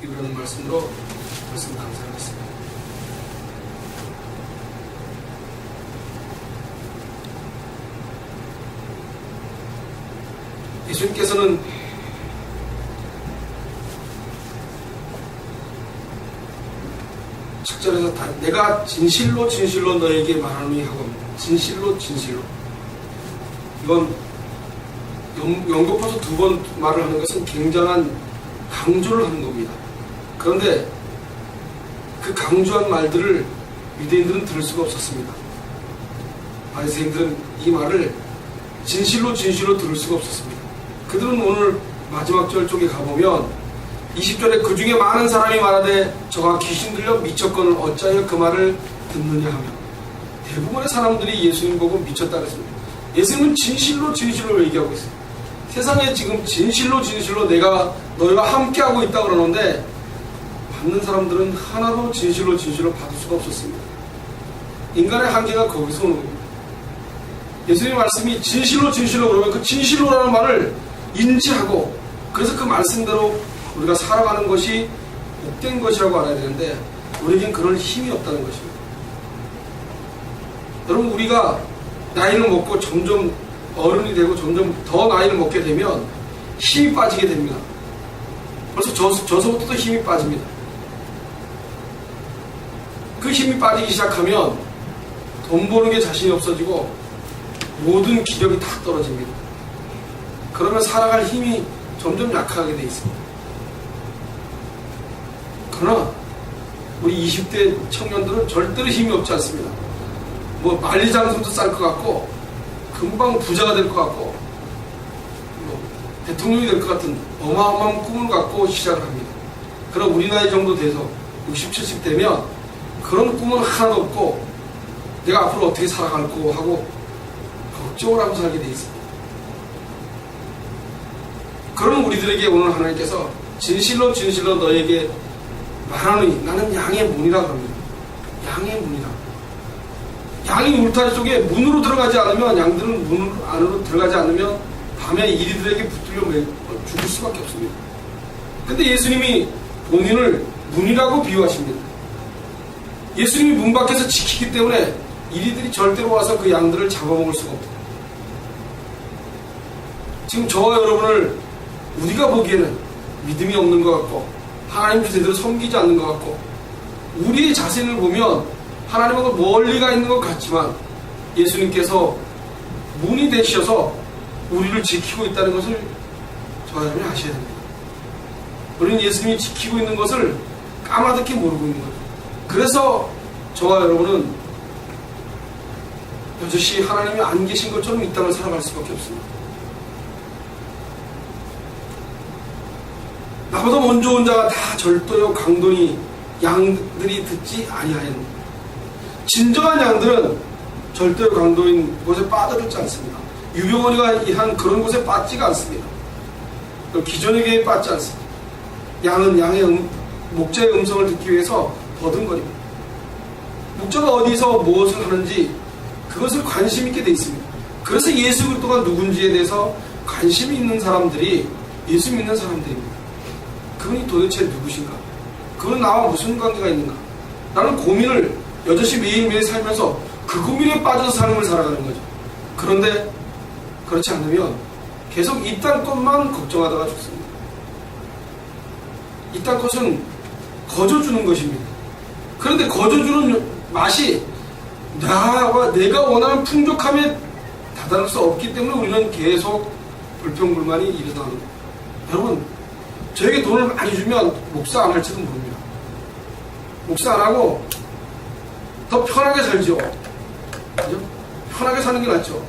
이런 말씀으로 말씀 감사하겠습니다. 예수님께서는 책절에서 내가 진실로 진실로 너에게 말하노니 하고 진실로 진실로, 이건 연거푸서 2번 말을 하는 것은 굉장한 강조를 하는 겁니다. 그런데 그 강조한 말들을 유대인들은 들을 수가 없었습니다. 바리새인들은 이 말을 진실로 진실로 들을 수가 없었습니다. 그들은 오늘 마지막 절 쪽에 가보면 20절에 그 중에 많은 사람이 말하되 저가 귀신 들려 미쳤거늘 어찌하여 그 말을 듣느냐 하며, 대부분의 사람들이 예수님 보고 미쳤다 그랬습니다. 예수님은 진실로 진실로 얘기하고 있어요. 세상에 지금 진실로 진실로 내가 너희와 함께하고 있다 그러는데 받는 사람들은 하나도 진실로 진실로 받을 수가 없었습니다. 인간의 한계가 거기서 오는 겁니다. 예수님의 말씀이 진실로 진실로 그러면 그 진실로라는 말을 인지하고 그래서 그 말씀대로 우리가 살아가는 것이 복된 것이라고 알아야 되는데 우리에겐 그럴 힘이 없다는 것입니다. 여러분, 우리가 나이를 먹고 점점 어른이 되고 점점 더 나이를 먹게 되면 힘이 빠지게 됩니다. 벌써 저서부터 힘이 빠집니다. 그 힘이 빠지기 시작하면 돈 버는 게 자신이 없어지고 모든 기력이 다 떨어집니다. 그러면 살아갈 힘이 점점 약하게 돼 있습니다. 그러나 우리 20대 청년들은 절대로 힘이 없지 않습니다. 뭐 만리장성도 쌀 것 같고 금방 부자가 될 것 같고 뭐 대통령이 될 것 같은 어마어마한 꿈을 갖고 시작을 합니다. 그럼 우리 나이 정도 돼서 60, 70 되면 그런 꿈은 하나도 없고 내가 앞으로 어떻게 살아갈고 하고 걱정을 하고 살게 돼 있습니다. 그런 우리들에게 오늘 하나님께서 진실로 진실로 너에게 말하노니 나는 양의 문이라 그럽니다. 양의 문이라. 양이 울타리 속에 문으로 들어가지 않으면, 양들은 문 안으로 들어가지 않으면 밤에 이리들에게 붙들려 죽을 수밖에 없습니다. 근데 예수님이 본인을 문이라고 비유하십니다. 예수님이 문 밖에서 지키기 때문에 이리들이 절대로 와서 그 양들을 잡아먹을 수가 없다. 지금 저와 여러분을 우리가 보기에는 믿음이 없는 것 같고 하나님을 제대로 섬기지 않는 것 같고 우리의 자신을 보면 하나님하고 멀리 가 있는 것 같지만 예수님께서 문이 되셔서 우리를 지키고 있다는 것을 저와 여러분이 아셔야 됩니다. 우리는 예수님이 지키고 있는 것을 까마득히 모르고 있는 거죠. 그래서 저와 여러분은 여전히 하나님이 안 계신 것처럼 이 땅을 살아갈 수밖에 없습니다. 나보다 먼저 온 자가 다 절도요 강도니 양들이 듣지 아니하였느니라. 진정한 양들은 절도요 강도인 곳에 빠져들지 않습니다. 유병원이가 한 그런 곳에 빠지지가 않습니다. 기존의 교회에 빠지지 않습니다. 양은 양의 목자의 음성을 듣기 위해서 버둥거립니다. 목자가 어디서 무엇을 하는지 그것을 관심 있게 돼 있습니다. 그래서 예수 그리스도가 누군지에 대해서 관심이 있는 사람들이 예수 믿는 사람들입니다. 그분이 도대체 누구신가? 그분은 나와 무슨 관계가 있는가? 라는 고민을 여전히 매일매일 살면서 그 고민에 빠져서 삶을 살아가는 거죠. 그런데 그렇지 않으면 계속 이 땅 것만 걱정하다가 죽습니다. 이 땅 것은 거저주는 것입니다. 그런데 거저주는 맛이 내가 원하는 풍족함에 다다를 수 없기 때문에 우리는 계속 불평불만이 일어나는 거예요. 여러분, 저에게 돈을 많이 주면 목사 안 할지도 모릅니다. 목사 안 하고 더 편하게 살죠. 그죠? 편하게 사는 게 낫죠.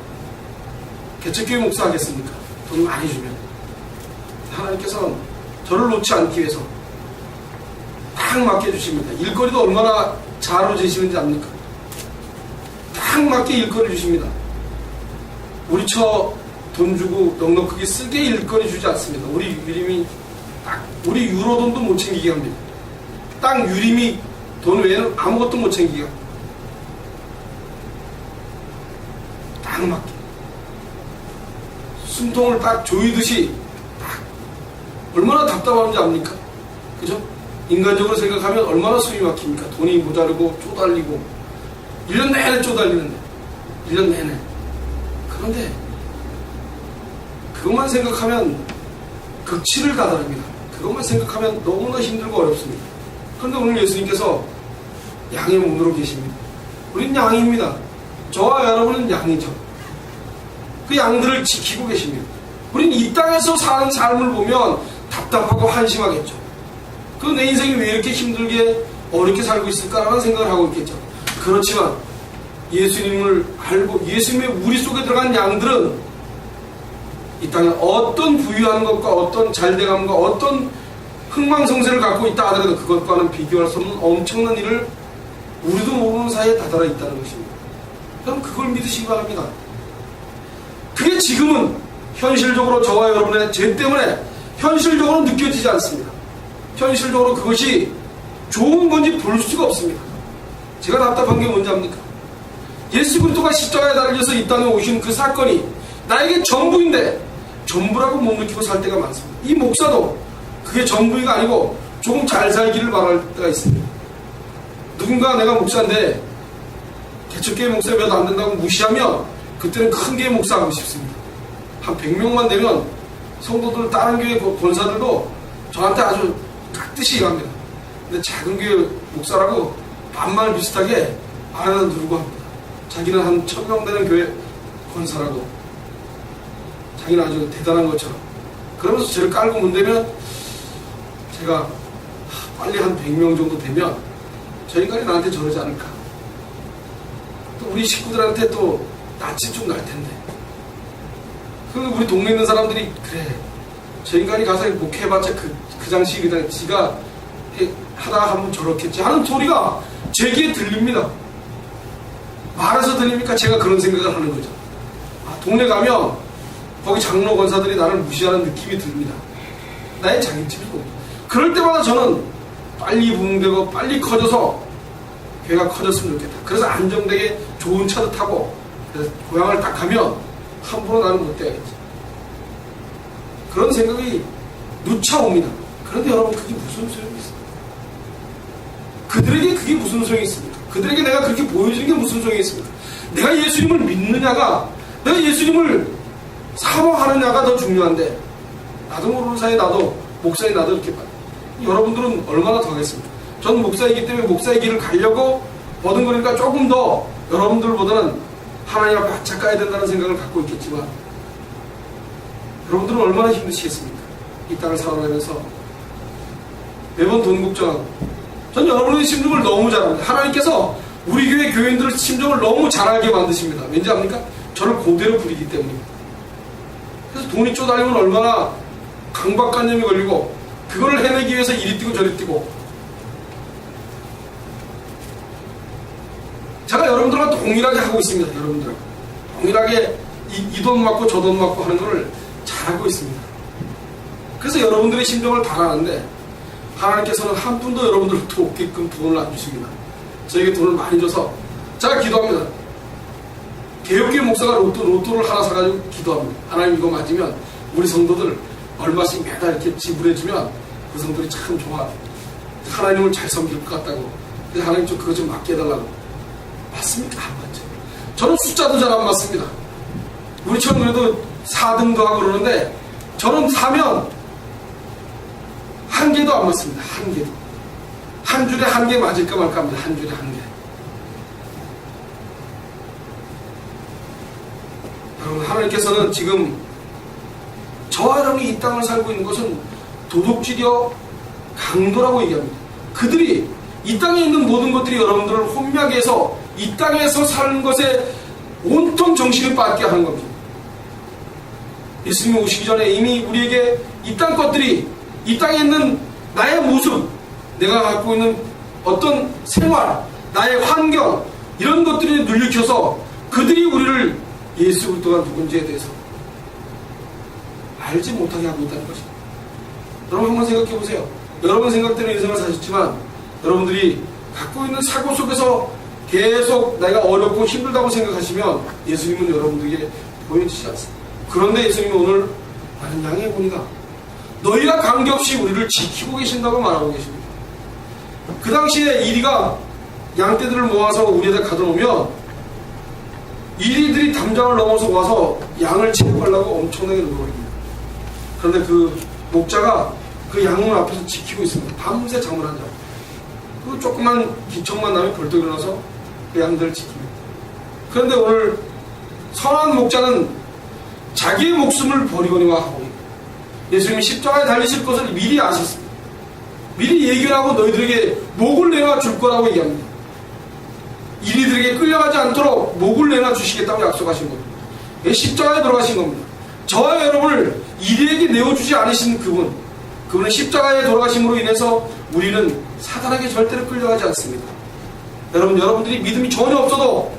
개척교회 목사 하겠습니까? 돈 많이 주면. 하나님께서는 저를 놓지 않기 위해서 딱 맡겨주십니다. 일거리도 얼마나 잘 재시는지 압니까? 딱 맞게 일거리 주십니다. 우리 처 돈 주고 넉넉하게 쓰게 일거리 주지 않습니다. 우리 유림이 딱 우리 유로 돈도 못 챙기게 합니다. 딱 유림이 돈 외에는 아무것도 못 챙기게 합니다. 딱 맞게 숨통을 딱 조이듯이 딱 얼마나 답답한지 압니까? 그죠? 인간적으로 생각하면 얼마나 숨이 막힙니까? 돈이 모자르고 쪼달리고 1년 내내 쪼달리는데 1년 내내. 그런데 그것만 생각하면 극치를 다다릅니다. 그것만 생각하면 너무나 힘들고 어렵습니다. 그런데 오늘 예수님께서 양의 문으로 계십니다. 우린 양입니다. 저와 여러분은 양이죠. 그 양들을 지키고 계십니다. 우린 이 땅에서 사는 삶을 보면 답답하고 한심하겠죠. 그 내 인생이 왜 이렇게 힘들게 어렵게 살고 있을까라는 생각을 하고 있겠죠. 그렇지만 예수님을 알고 예수님의 우리 속에 들어간 양들은 이 땅에 어떤 부유한 것과 어떤 잘돼감과 어떤 흥망성쇠를 갖고 있다 하더라도 그것과는 비교할 수 없는 엄청난 일을 우리도 모르는 사이에 다다라 있다는 것입니다. 그럼 그걸 믿으시기 바랍니다. 그게 지금은 현실적으로 저와 여러분의 죄 때문에 현실적으로 느껴지지 않습니다. 현실적으로 그것이 좋은 건지 볼 수가 없습니다. 제가 답답한 게 뭔지 압니까? 예수 그리스도가 십자가에 달려서 이 땅에 오신 그 사건이 나에게 전부인데 전부라고 못 느끼고 살 때가 많습니다. 이 목사도 그게 전부가 아니고 조금 잘 살기를 바랄 때가 있습니다. 누군가 내가 목사인데 개척교회 목사 몇 안 된다고 무시하면 그때는 큰 교회 목사하고 싶습니다. 한 100명만 되면 성도들 다른 교회 권사들도 저한테 아주 깍듯이 일합니다. 근데 작은 교회 목사라고 반말 비슷하게 안에다 누르고 합니다. 자기는 한 1000명 되는 교회 권사라고 자기는 아주 대단한 것처럼 그러면서 저를 깔고 문대면 제가 빨리 한 100명 정도 되면 저 인간이 나한테 저러지 않을까. 또 우리 식구들한테 또 낯이 좀 날 텐데. 그리고 우리 동네에 있는 사람들이 그래 저 인간이 가서 목회해봤자 그 장식이 그냥 지가 하다가 한번 저렇겠지 하는 소리가 제 귀에 들립니다. 말해서 들립니까? 제가 그런 생각을 하는 거죠. 동네 가면 거기 장로 권사들이 나를 무시하는 느낌이 듭니다. 나의 장인집이고. 그럴 때마다 저는 빨리 부흥되고 빨리 커져서 교회가 커졌으면 좋겠다. 그래서 안정되게 좋은 차도 타고 그래서 고향을 딱 가면 함부로 나는 못 돼야겠지. 그런 생각이 누차 옵니다. 그런데 여러분 그게 무슨 소용이 있습니까? 그들에게 그게 무슨 소용이 있습니까? 그들에게 내가 그렇게 보여주는 게 무슨 소용이 있습니까? 내가 예수님을 믿느냐가 내가 예수님을 사모하느냐가 더 중요한데 나도 모르는 사이에 나도 목사인 나도 이렇게 봐요. 여러분들은 얼마나 더 하겠습니까? 저는 목사이기 때문에 목사의 길을 가려고 버둥거리니까 조금 더 여러분들보다는 하나님 앞에 바짝 가야 된다는 생각을 갖고 있겠지만 여러분들은 얼마나 힘드시겠습니까? 이 땅을 살아가면서 매번 돈 걱정하고 전 여러분의 심정을 너무 잘 압니다. 하나님께서 우리 교회 교인들의 심정을 너무 잘 알게 만드십니다. 왠지 압니까? 저를 그대로 부리기 때문입니다. 그래서 돈이 쪼달리면 얼마나 강박관념이 걸리고 그걸 해내기 위해서 이리 뛰고 저리 뛰고 제가 여러분들과 동일하게 하고 있습니다. 여러분들 동일하게 이 돈 맞고 저 돈 맞고 하는 걸 잘하고 있습니다. 그래서 여러분들의 심정을 다 아는데 하나님께서는 한 푼도 여러분들을 돕게끔 돈을 안 주십니다. 저에게 돈을 많이 줘서 제가 기도합니다. 개혁교회 목사가 로또를 하나 사가지고 기도합니다. 하나님 이거 맞으면 우리 성도들 얼마씩 매달 이렇게 지불해주면 그 성도들이 참 좋아. 하나님을 잘 섬길 것 같다고. 근데 하나님 좀 그거 좀 맞게 해달라고. 맞습니까? 안 맞죠. 저는 숫자도 잘 안 맞습니다. 우리처럼 그래도 4등도 하고 그러는데 저는 사면 한 개도 안 맞습니다. 한 개도. 한 줄에 한 개 맞을까 말까 합니다. 한 줄에 한 개. 여러분 하나님께서는 지금 저와 여러분이 이 땅을 살고 있는 것은 도둑질이여 강도라고 얘기합니다. 그들이 이 땅에 있는 모든 것들이 여러분들을 혼미하게 해서 이 땅에서 사는 것에 온통 정신을 빠지게 하는 겁니다. 예수님이 오시기 전에 이미 우리에게 이 땅 것들이 이 땅에 있는 나의 모습, 내가 갖고 있는 어떤 생활, 나의 환경 이런 것들이 눌리켜서 그들이 우리를 예수 그리스도가 누군지에 대해서 알지 못하게 하고 있다는 것입니다. 여러분 한번 생각해 보세요. 여러분 생각대로 인생을 사셨지만 여러분들이 갖고 있는 사고 속에서 계속 내가 어렵고 힘들다고 생각하시면 예수님은 여러분들에게 보여주시지 않습니다. 그런데 예수님은 오늘 나는 양의 본이다. 너희가 관계없이 우리를 지키고 계신다고 말하고 계십니다. 그 당시에 이리가 양떼들을 모아서 우리에다 가둬놓으면 이리들이 담장을 넘어서 와서 양을 채워가려고 엄청나게 노력합니다. 그런데 그 목자가 그 양문 앞에서 지키고 있습니다. 밤새 잠을 안 자고. 그 조그만 기척만 나면 벌떡 일어나서 그 양들을 지킵니다. 그런데 오늘 선한 목자는 자기의 목숨을 버리거니와 하고 예수님이 십자가에 달리실 것을 미리 아셨습니다. 미리 얘기를 하고 너희들에게 목을 내놔 줄 거라고 얘기합니다. 이리들에게 끌려가지 않도록 목을 내놔 주시겠다고 약속하신 겁니다. 십자가에 돌아가신 겁니다. 저와 여러분을 이리에게 내어주지 않으신 그분은 십자가에 돌아가심으로 인해서 우리는 사단에게 절대로 끌려가지 않습니다. 여러분들이 믿음이 전혀 없어도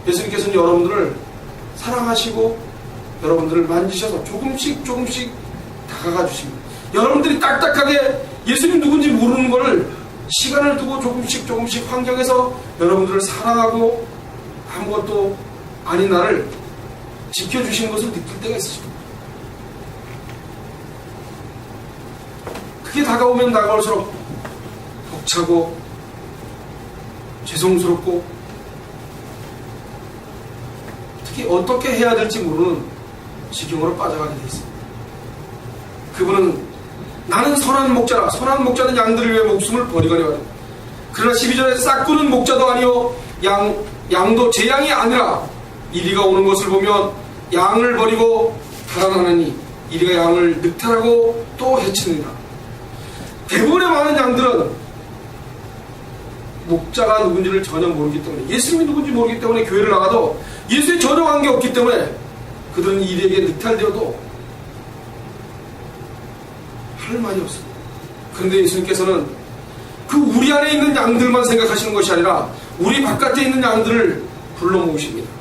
예수님께서는 여러분들을 사랑하시고 여러분들을 만지셔서 조금씩 다가가 주십니다. 여러분들이 딱딱하게 예수님 누군지 모르는 것을 시간을 두고 조금씩 환경에서 여러분들을 사랑하고 아무것도 아닌 나를 지켜주시는 것을 느낄 때가 있으십니다. 그게 다가오면 다가올수록 벅차고 죄송스럽고 특히 어떻게 해야 될지 모르는 지경으로 빠져가게 되어 있습니다. 그분은 나는 선한 목자라. 선한 목자는 양들을 위해 목숨을 버리거니와 하니. 그러나 12절에 싹구는 목자도 아니요 양도 제 양이 아니라 이리가 오는 것을 보면 양을 버리고 달아나느니 이리가 양을 늑탈하고 또 해치느니라. 대부분의 많은 양들은 목자가 누군지를 전혀 모르기 때문에 예수님이 누군지 모르기 때문에 교회를 나가도 예수에 전혀 관계없기 때문에 그들은 이리에게 늑탈되어도 할 말이 없습니다. 그런데 예수님께서는 그 우리 안에 있는 양들만 생각하시는 것이 아니라 우리 바깥에 있는 양들을 불러 모으십니다.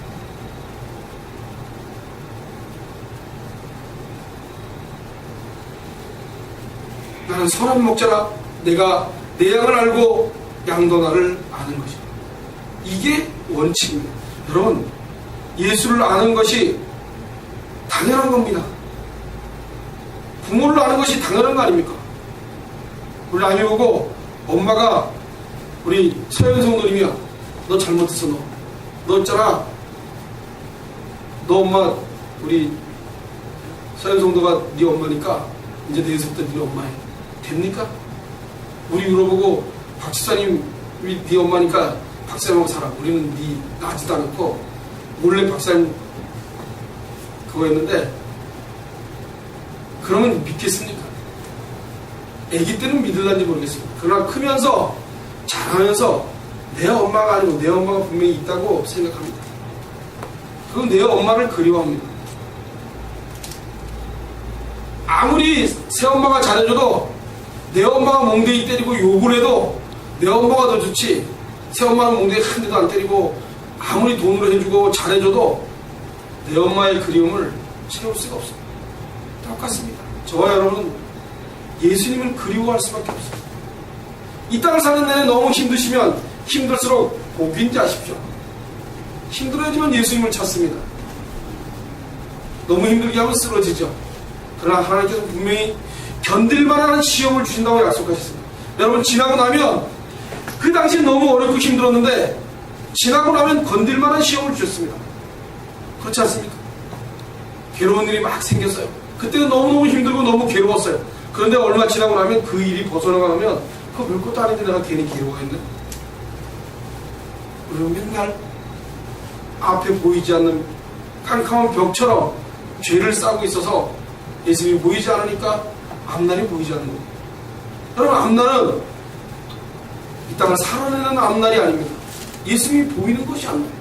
나는 선한 목자라. 내가 내 양을 알고 양도 나를 아는 것이다. 이게 원칙입니다. 여러분, 예수를 아는 것이 당연한 겁니다. 부모를 아는 것이 당연한 거 아닙니까? 우리 남이 보고 엄마가 우리 서현성 누님이야. 너 잘못했어. 너 있잖아. 너 엄마 우리 서현성도가 네 엄마니까 이제 내일부터 네 엄마야. 됩니까? 우리 물어보고 박지사님 네 엄마니까 박사님하고 살아. 우리는 네 나지도 않았고 몰래 박사님 그거 했는데 그러면 믿겠습니까? 아기 때는 믿을란지 모르겠습니다. 그러나 크면서 자라면서 내 엄마가 아니고 내 엄마가 분명히 있다고 생각합니다. 그건 내 엄마를 그리워합니다. 아무리 새엄마가 잘해줘도 내 엄마가 멍대기 때리고 욕을 해도 내 엄마가 더 좋지. 새엄마는 멍대기 한 대도 안 때리고 아무리 돈으로 해주고 잘해줘도 내 엄마의 그리움을 채울 수가 없습니다. 똑같습니다. 저와 여러분은 예수님을 그리워할 수밖에 없습니다. 이 땅을 사는 내내 너무 힘드시면 힘들수록 복인지 아십시오. 힘들어지면 예수님을 찾습니다. 너무 힘들게 하면 쓰러지죠. 그러나 하나님께서 분명히 견딜만한 시험을 주신다고 약속하셨습니다. 여러분, 지나고 나면 그 당시에 너무 어렵고 힘들었는데 지나고 나면 건들만한 시험을 주셨습니다. 그렇지 않습니까? 괴로운 일이 막 생겼어요. 그때는 너무너무 힘들고 너무 괴로웠어요. 그런데 얼마 지나고 나면 그 일이 벗어나가면 그거 별것도 아닌데 내가 괜히 괴로워했네. 그리고 맨날 앞에 보이지 않는 캄캄한 벽처럼 죄를 싸고 있어서 예수님이 보이지 않으니까 앞날이 보이지 않는 거예요. 여러분, 앞날은 이 땅을 살아내는 앞날이 아닙니다. 예수님이 보이는 것이 앞날이에요.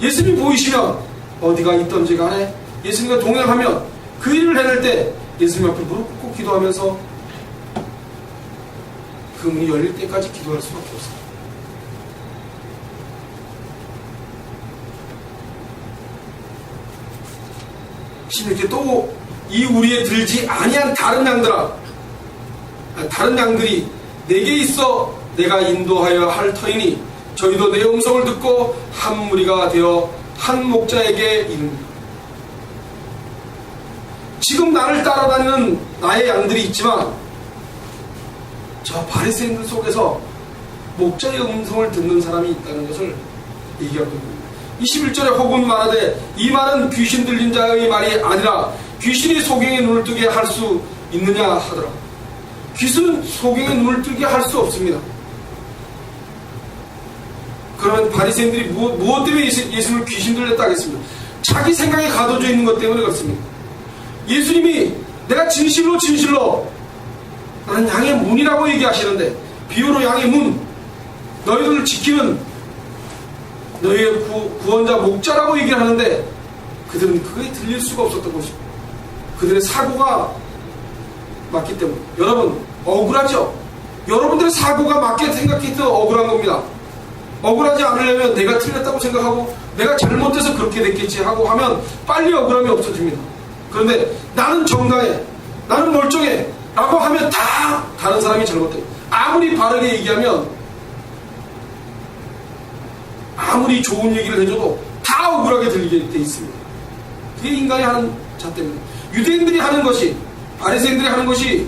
예수님이 보이시면 어디가 있던지 간에 예수님과 동행하면 그 일을 해낼 때 예수님 앞에 무릎 꿇고 기도하면서 그 문이 열릴 때까지 기도할 수밖에 없어요. 이렇게 또 이 우리에 들지 아니한 다른 양들이 내게 있어 내가 인도하여 할 터이니 저희도 내 음성을 듣고 한 무리가 되어 한 목자에게 이릅니다. 지금 나를 따라다니는 나의 양들이 있지만 저 바리새인들 속에서 목자의 음성을 듣는 사람이 있다는 것을 얘기하고 있습니다. 21절에 혹은 말하되 이 말은 귀신 들린 자의 말이 아니라 귀신이 소경의 눈을 뜨게 할 수 있느냐 하더라. 귀신은 소경의 눈을 뜨게 할 수 없습니다. 그러면 바리새인들이 무엇 때문에 예수님을 귀신 들렸다 하겠습니까? 자기 생각에 가둬져 있는 것 때문에 그렇습니다. 예수님이 내가 진실로 진실로 나는 양의 문이라고 얘기하시는데, 비유로 양의 문, 너희들을 지키는 너희의 구원자 목자라고 얘기를 하는데 그들은 그게 들릴 수가 없었던 것입니다. 그들의 사고가 맞기 때문에. 여러분 억울하죠? 여러분들의 사고가 맞게 생각해도 억울한 겁니다. 억울하지 않으려면 내가 틀렸다고 생각하고 내가 잘못해서 그렇게 됐겠지 하고 하면 빨리 억울함이 없어집니다. 그런데 나는 정당해, 나는 멀쩡해 라고 하면 다 다른 사람이 잘못해. 아무리 바르게 얘기하면, 아무리 좋은 얘기를 해줘도 다 억울하게 들리게 돼 있습니다. 그게 인간이 하는 잣대입니다. 유대인들이 하는 것이, 바리새인들이 하는 것이,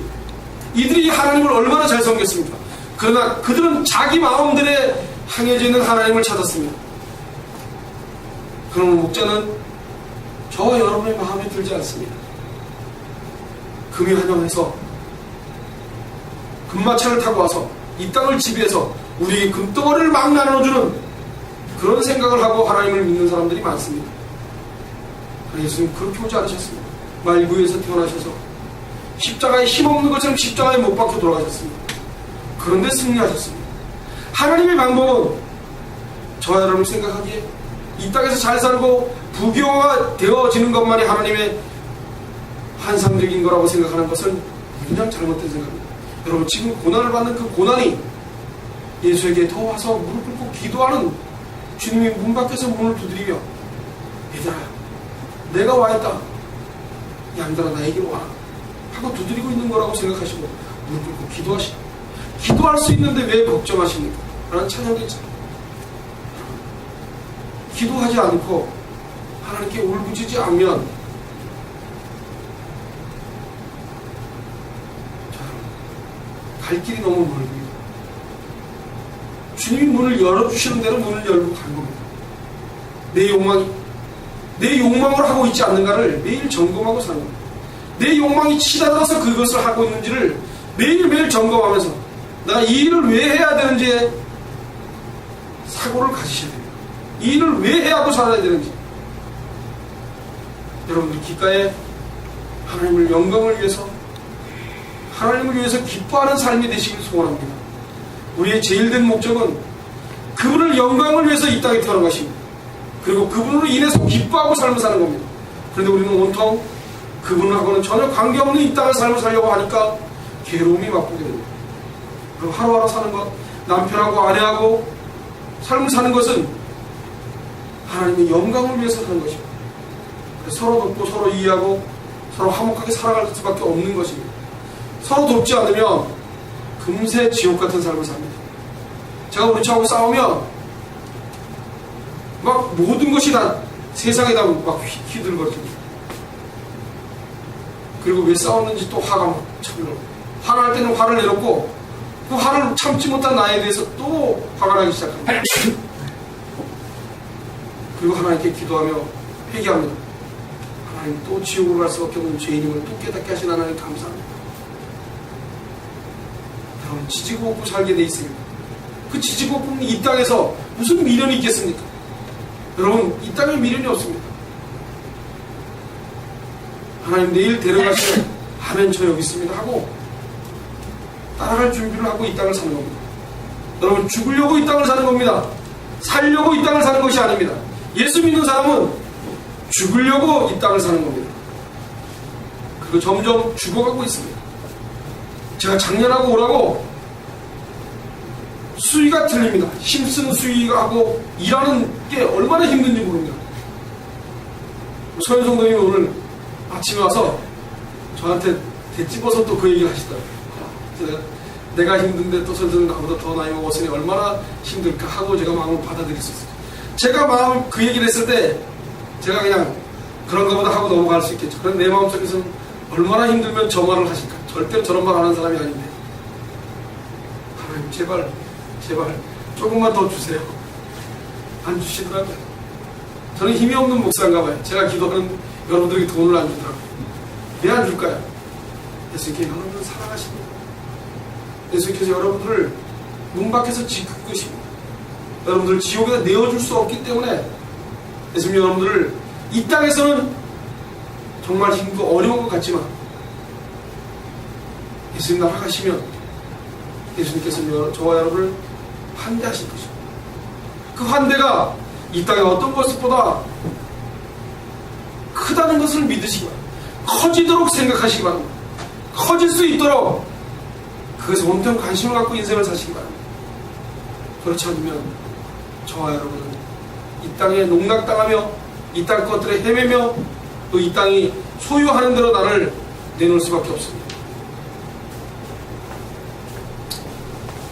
이들이 하나님을 얼마나 잘 섬겼습니까? 그러나 그들은 자기 마음들에 향해져 있는 하나님을 찾았습니다. 그러면 목자는 저와 여러분의 마음에 들지 않습니다. 금이 환영해서 금마차를 타고 와서 이 땅을 지배해서 우리에게 금덩어리를 막 나눠주는 그런 생각을 하고 하나님을 믿는 사람들이 많습니다. 예수님 그렇게 오지 않으셨습니다. 말구에서 태어나셔서 십자가에 힘없는 것처럼 십자가에 못 박혀 돌아가셨습니다. 그런데 승리하셨습니다. 하나님의 방법은 저와 여러분 생각하기에 이 땅에서 잘 살고 부귀영화가 되어지는 것만이 하나님의 환상적인 거라고 생각하는 것은 그냥 잘못된 생각입니다. 여러분 지금 고난을 받는 그 고난이 예수에게 더 와서 무릎 꿇고 기도하는 주님이 문 밖에서 문을 두드리며 얘들아 내가 와있다, 양들아 나에게로 와 하고 두드리고 있는 거라고 생각하시고 무릎 꿇고 기도할 수 있는데 왜 걱정하십니까? 라는 찬양도 있잖아요. 기도하지 않고 하나님께 울부짖지 않으면 갈 길이 너무 멀습니다. 주님이 문을 열어주시는 대로 문을 열고 간 겁니다. 내 욕망을 하고 있지 않는가를 매일 점검하고 사는 겁니다. 내 욕망이 치닫아서 그것을 하고 있는지를 매일매일 점검하면서 내가 이 일을 왜 해야 되는지에 사고를 가지셔야 됩니다. 이 일을 왜 해야 하고 살아야 되는지. 여러분들 귓가에 하나님을 영광을 위해서, 하나님을 위해서 기뻐하는 삶이 되시길 소원합니다. 우리의 제일 된 목적은 그분을 영광을 위해서 이 땅에 태어난 것입니다. 그리고 그분으로 인해서 기뻐하고 삶을 사는 겁니다. 그런데 우리는 온통 그분하고는 전혀 관계없는 이 땅의 삶을 살려고 하니까 괴로움이 맛보게 됩니다. 그리고 하루하루 사는 것, 남편하고 아내하고 삶을 사는 것은 하나님의 영광을 위해서 사는 것입니다. 서로 돕고 서로 이해하고 서로 화목하게 살아갈 수밖에 없는 것입니다. 서로 돕지 않으면 금세 지옥 같은 삶을 삽니다. 제가 우리 차하고 싸우면 막 모든 것이 다 세상에 다 막 휘둘거립니다. 그리고 왜 싸웠는지 또 화가 막 차면 화날 때는 화를 내놓고 그 화를 참지 못한 나에 대해서 또 화가 나기 시작합니다. 그리고 하나님께 기도하며 회개합니다. 하나님 또 지옥으로 갈 수밖에 없는 죄인임을 또 깨닫게 하신 하나님 감사합니다. 여러분 지지고 볶고 살게 돼 있습니다. 그 지지고 볶는 이 땅에서 무슨 미련이 있겠습니까? 여러분 이 땅에 미련이 없습니다. 하나님 내일 데려가시면 하면 저 여기 있습니다 하고 따라갈 준비를 하고 이 땅을 사는 겁니다. 여러분 죽으려고 이 땅을 사는 겁니다. 살려고 이 땅을 사는 것이 아닙니다. 예수 믿는 사람은 죽으려고 이 땅을 사는 겁니다. 그리고 점점 죽어가고 있습니다. 제가 작년하고 올하고 수위가 틀립니다. 힘쓰는 수위하고 일하는 게 얼마나 힘든지 모릅니다. 서현성 동님이 오늘 아침에 와서 저한테 대찝어서 또 그 얘기를 하시더라고요. 내가 힘든데 또 선생님 나보다 더 나이 먹었으니 얼마나 힘들까 하고 제가 마음을 받아들일 수 있어요. 제가 마음 그 얘기를 했을 때 제가 그냥 그런가 보다 하고 넘어갈 수 있겠죠. 그런데 내 마음속에서는 얼마나 힘들면 저 말을 하실까. 절대로 저런 말 하는 사람이 아닌데 하나님 제발 조금만 더 주세요. 안 주시더라고요. 저는 힘이 없는 목사인가 봐요. 제가 기도하는 여러분들에게 돈을 안 주더라고요. 왜 안 줄까요? 예수님께서 여러분들을 사랑하십니다. 예수님께서 여러분들을 문 밖에서 지키십니다. 여러분들을 지옥에다 내어줄 수 없기 때문에 예수님 여러분들을 이 땅에서는 정말 힘들고 어려운 것 같지만 예수님 나라 가시면 예수님께서 저와 여러분을 환대하실 것입니다. 그 환대가 이 땅의 어떤 것보다 크다는 것을 믿으시기 바랍니다. 커지도록 생각하시기 바랍니다. 커질 수 있도록 그것에 온통 관심을 갖고 인생을 사시기 바랍니다. 그렇지 않으면 저와 여러분은 이 땅에 농락당하며 이 땅 것들에 헤매며 또 이 땅이 소유하는 대로 나를 내놓을 수밖에 없습니다.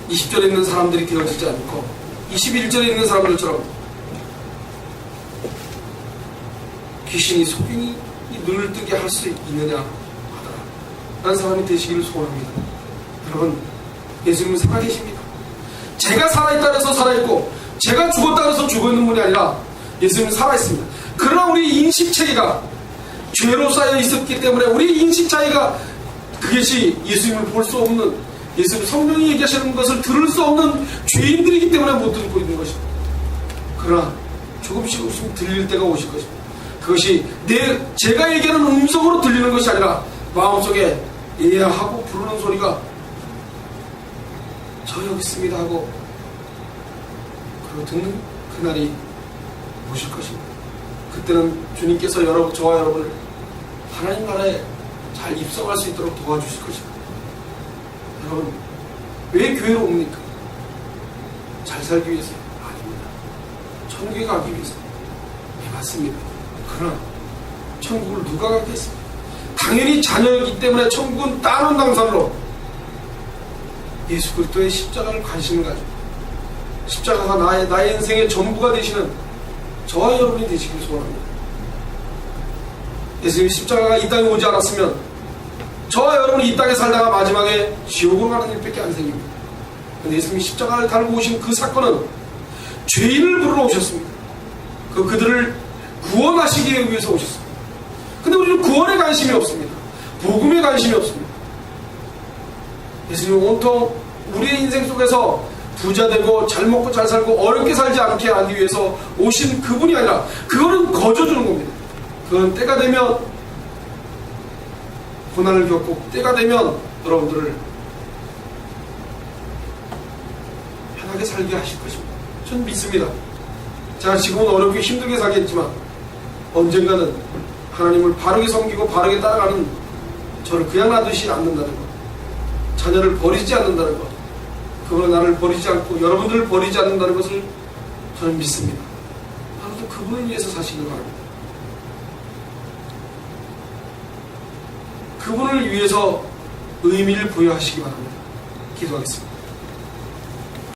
20절에 있는 사람들이 되어지지 않고 21절에 있는 사람들처럼 귀신이 속임이 눈을 뜨게 할 수 있느냐 하더라. 라는 사람이 되시기를 소원합니다. 여러분, 예수님은 살아계십니다. 제가 살아있다 해서 살아있고 제가 죽었다 해서 죽어있는 분이 아니라 예수님은 살아있습니다. 그러나 우리 인식체계가 죄로 쌓여 있었기 때문에 우리 인식차이가 그것이 예수님을 볼 수 없는, 예수님 성령이 얘기하시는 것을 들을 수 없는 죄인들이기 때문에 못 듣고 있는 것입니다. 그러나 조금씩 들릴 때가 오실 것입니다. 그것이 제가 얘기하는 음성으로 들리는 것이 아니라 마음속에 예야 하고 부르는 소리가 저 여기 있습니다 하고 그리고 듣는 그날이 오실 것입니다. 그때는 주님께서 저와 여러분을 하나님 나라에 잘 입성할 수 있도록 도와주실 것입니다. 여러분, 왜 교회로 옵니까? 잘 살기 위해서? 아닙니다. 천국에 가기 위해서. 네, 맞습니다. 그러나 천국을 누가 가겠습니까? 당연히 자녀이기 때문에 천국은 따놓은 당산으로 예수 그리스도의 십자가를 관심을 가지고 십자가가 나의 인생의 전부가 되시는 저와 여러분이 되시길 소원합니다. 예수님의 십자가가 이 땅에 오지 않았으면 저와 여러분이 이 땅에 살다가 마지막에 지옥으로 가는 일밖에 안 생깁니다. 근데 예수님이 십자가를 달고 오신 그 사건은 죄인을 부르러 오셨습니다. 그들을 구원하시기 위해서 오셨습니다. 근데 우리는 구원에 관심이 없습니다. 복음에 관심이 없습니다. 예수님은 온통 우리의 인생 속에서 부자 되고 잘 먹고 잘 살고 어렵게 살지 않게 하기 위해서 오신 그분이 아니라 그거는 거저주는 겁니다. 그건 때가 되면 고난을 겪고 때가 되면 여러분들을 편하게 살게 하실 것입니다. 저는 믿습니다. 제가 지금은 어렵게 힘들게 살겠지만 언젠가는 하나님을 바르게 섬기고 바르게 따라가는 저를 그냥 놔두시지 않는다는 것, 자녀를 버리지 않는다는 것, 그분은 나를 버리지 않고 여러분들을 버리지 않는다는 것을 저는 믿습니다. 하나도 그분을 위해서 사시길 바랍니다. 그분을 위해서 의미를 부여하시기 바랍니다. 기도하겠습니다.